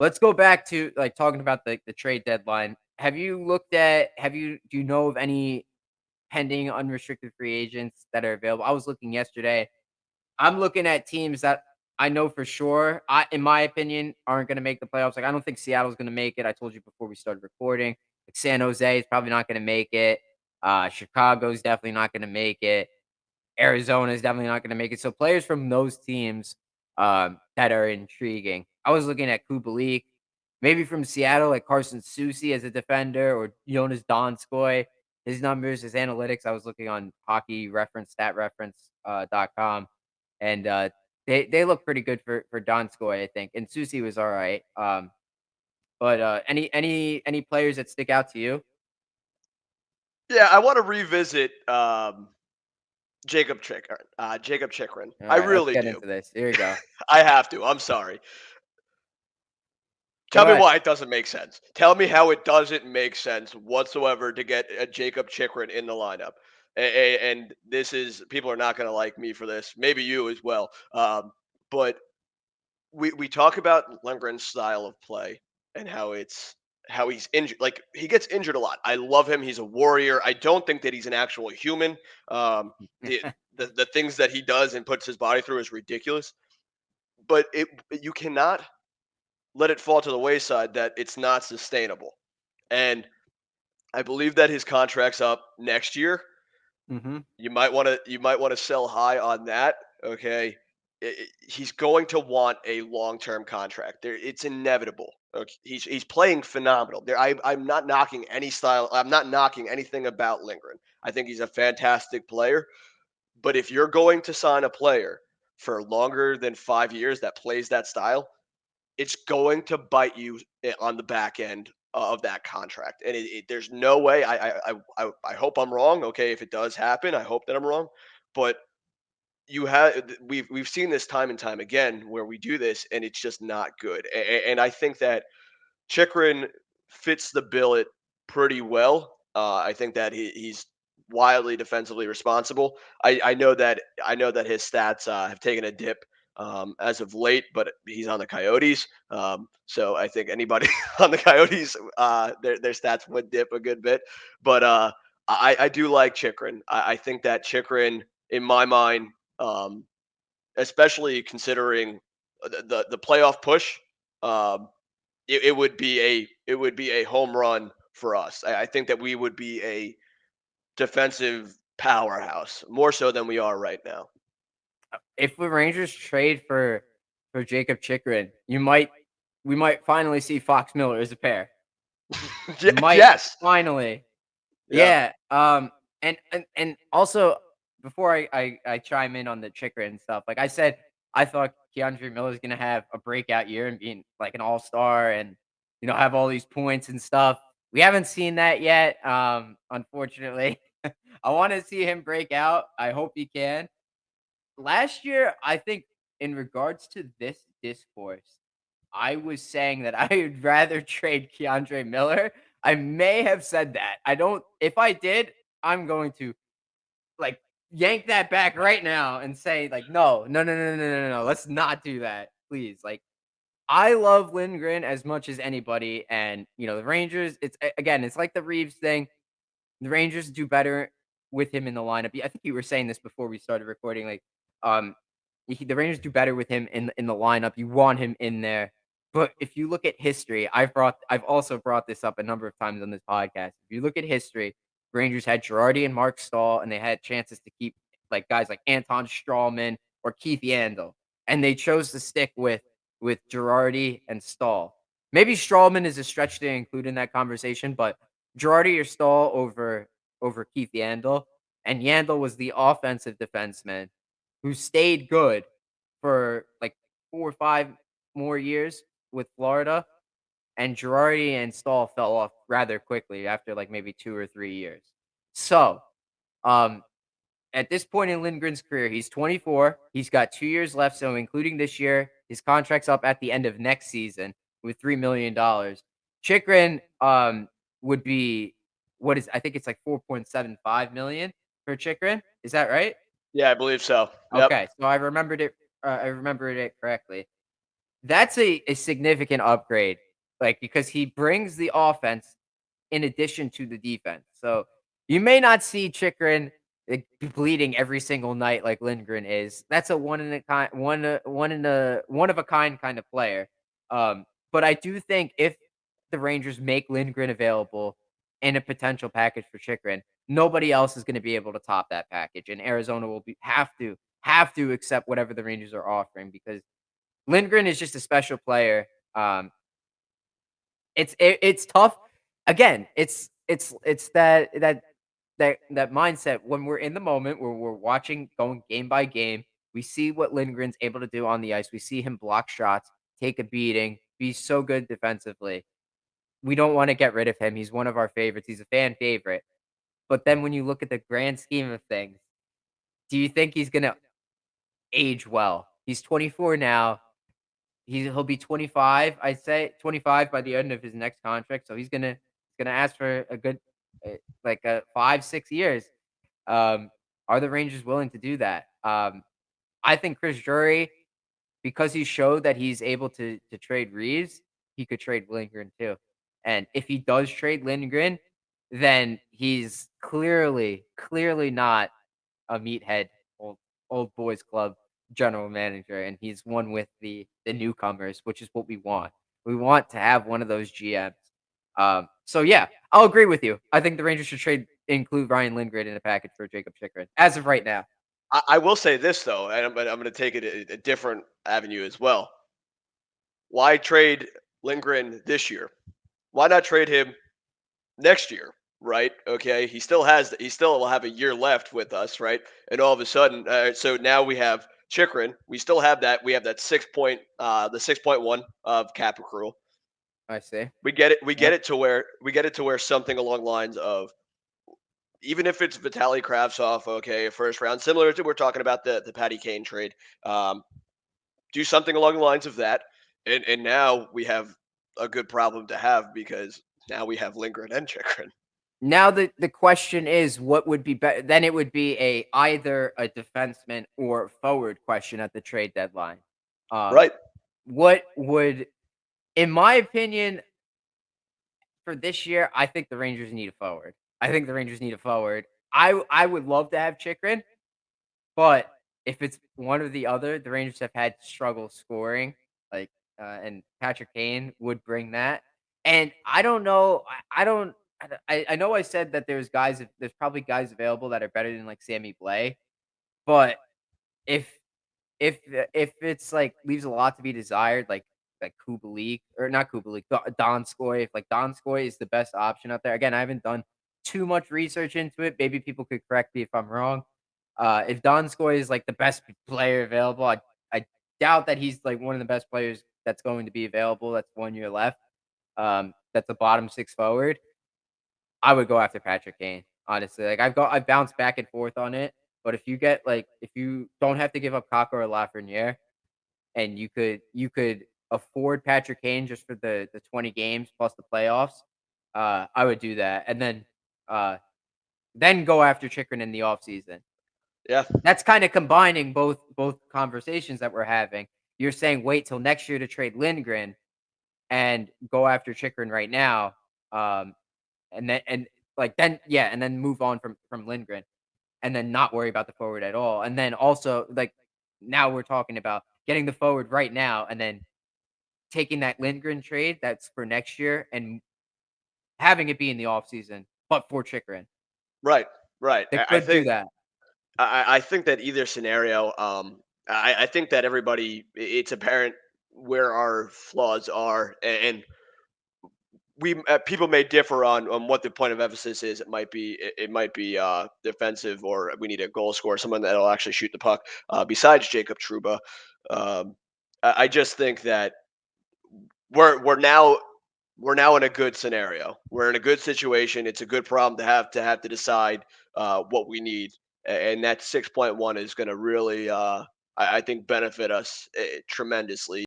Let's go back to, like, talking about the trade deadline. Do you know of any pending unrestricted free agents that are available? I was looking yesterday. I'm looking at teams that I know for sure, in my opinion, aren't gonna make the playoffs. Like, I don't think Seattle's gonna make it. I told you before we started recording. Like, San Jose is probably not gonna make it. Chicago's definitely not gonna make it. Arizona is definitely not gonna make it. So players from those teams, that are intriguing. I was looking at Kubalik, maybe from Seattle, like Carson Soucy as a defender or Jonas Donskoy. His numbers, his analytics, I was looking on hockey reference, stat reference, .com, and they look pretty good for Donskoy, I think. And Soucy was all right. But any players that stick out to you? Yeah, I want to revisit Jakob Chychrun. All I right, let's really get do. into this. Here we go. I have to. I'm sorry. Go Tell me ahead. why it doesn't make sense. Tell me how it doesn't make sense whatsoever to get a Jakob Chychrun in the lineup. And this is people are not going to like me for this. Maybe you as well. But we talk about Lundgren's style of play and how he's injured. Like he gets injured a lot. I love him. He's a warrior. I don't think that he's an actual human. The the things that he does and puts his body through is ridiculous. But you cannot let it fall to the wayside that it's not sustainable. And I believe that his contract's up next year. Mhm. You might want to sell high on that. Okay, he's going to want a long-term contract. It's inevitable. Okay? He's playing phenomenal. I'm not knocking any style. I'm not knocking anything about Lindgren. I think he's a fantastic player. But if you're going to sign a player for longer than 5 years that plays that style, it's going to bite you on the back end of that contract. And there's no way. I hope I'm wrong. Okay, if it does happen, I hope that I'm wrong. But we've seen this time and time again where we do this, and it's just not good. And I think that Chychrun fits the billet pretty well. I think that he's wildly defensively responsible. I know that his stats have taken a dip as of late, but he's on the Coyotes. So I think anybody on the Coyotes, their stats would dip a good bit. But I do like Chychrun. I think that Chychrun, in my mind, um, especially considering the playoff push, um, it would be a home run for us. I think that we would be a defensive powerhouse more so than we are right now. If the Rangers trade for Jakob Chychrun, we might finally see Fox Miller as a pair. Might Yes. finally. Yeah. Yeah. And also before I chime in on the Chychrun and stuff, like I said, I thought Keandre Miller is gonna have a breakout year and being like an all-star and have all these points and stuff. We haven't seen that yet, unfortunately. I want to see him break out. I hope he can. Last year, I think in regards to this discourse, I was saying that I would rather trade Keandre Miller. I may have said that. I don't if I did, I'm going to like yank that back right now and say like no, no, no, no, no, no, no, no. Let's not do that. Please. Like I love Lindgren as much as anybody and the Rangers, again, it's like the Reeves thing. The Rangers do better with him in the lineup. I think you were saying this before we started recording. Like, um, the Rangers do better with him in the lineup. You want him in there. But if you look at history, I've also brought this up a number of times on this podcast. If you look at history, Rangers had Girardi and Mark Stahl, and they had chances to keep like guys like Anton Strawman or Keith Yandel, and they chose to stick with Girardi and Stahl. Maybe Strawman is a stretch to include in that conversation, but Girardi or Stahl over Keith Yandel, and Yandel was the offensive defenseman who stayed good for like 4 or 5 more years with Florida, and Girardi and Stahl fell off rather quickly after like maybe 2 or 3 years. So, um, at this point in Lindgren's career, he's 24. He's got 2 years left, so including this year, his contract's up at the end of next season with $3 million. Chychrun would be I think it's like 4.75 million for Chychrun. Is that right? Yeah, I believe so. Yep. Okay, so I remembered it correctly. That's a significant upgrade, like, because he brings the offense in addition to the defense. So, you may not see Chychrun, bleeding every single night like Lindgren is. That's a one of a kind kinda player. But I do think if the Rangers make Lindgren available in a potential package for Chychrun, nobody else is gonna be able to top that package, and Arizona will be have to accept whatever the Rangers are offering because Lindgren is just a special player. Um, it's tough. Again, it's that mindset when we're in the moment where we're watching going game by game. We see what Lindgren's able to do on the ice. We see him block shots, take a beating, be so good defensively. We don't want to get rid of him. He's one of our favorites. He's a fan favorite. But then when you look at the grand scheme of things, do you think he's gonna age well? He's 24 now. He'll be 25, I'd say 25 by the end of his next contract, so he's gonna ask for a good, like, 5, 6 years. Um, are the Rangers willing to do that? I think Chris Drury, because he showed that he's able to trade Reeves, he could trade Lindgren too. And if he does trade Lindgren, then he's clearly not a meathead old old boys club general manager, and he's one with the newcomers, which is what we want. We want to have one of those GMs. So yeah, I'll agree with you. I think the Rangers should include Ryan Lindgren in a package for Jakob Chychrun as of right now. I will say this though, and I'm going to take it a different avenue as well. Why trade Lindgren this year? Why not trade him next year? Right? Okay, he still will have a year left with us, right? And all of a sudden, so now we have Chychrun. We have that 6.1 of cap accrual. I see. We Yeah. get it to where something along the lines of, even if it's Vitaly Kravtsov, okay, first round, similar to we're talking about the Patty Kane trade. Um, do something along the lines of that, and now we have a good problem to have because now we have Lindgren and Chychrun. Now the question is what would be better? Then it would be either a defenseman or forward question at the trade deadline. Um, Right. what would, in my opinion, for this year, I think the Rangers need a forward. I think the Rangers need a forward. I would love to have Chychrun, but if it's one or the other, the Rangers have had struggle scoring, like, and Patrick Kane would bring that. And I don't know. I don't. I know I said that there's probably guys available that are better than like Sammy Blay, but if if it's, like, leaves a lot to be desired, like Kubalik or not Kubalik, Donskoy, if, like, Donskoy is the best option out there. Again, I haven't done too much research into it. Maybe people could correct me if I'm wrong. If Donskoy is, like, the best player available, I doubt that he's, like, one of the best players that's going to be available. That's 1 year left. That's a bottom 6 forward. I would go after Patrick Kane, honestly. Like, I've bounced back and forth on it, but if you don't have to give up Kako or Lafreniere, and you could afford Patrick Kane just for the 20 games plus the playoffs, I would do that, and then go after Chychrun in the offseason. Yeah. That's kinda combining both conversations that we're having. You're saying wait till next year to trade Lindgren and go after Chychrun right now, um, and then move on from Lindgren, and then not worry about the forward at all. And then also, like, now we're talking about getting the forward right now and then taking that Lindgren trade that's for next year and having it be in the offseason, but for Chychrun. Right. Right. They could do that. I think that either scenario, I think that it's apparent where our flaws are, and we people may differ on what the point of emphasis is. It might be defensive, or we need a goal scorer, someone that'll actually shoot the puck. Besides Jacob Truba, um, I just think that we're now in a good scenario. We're in a good situation. It's a good problem to have to decide what we need, and that 6.1 is going to really, I think, benefit us tremendously.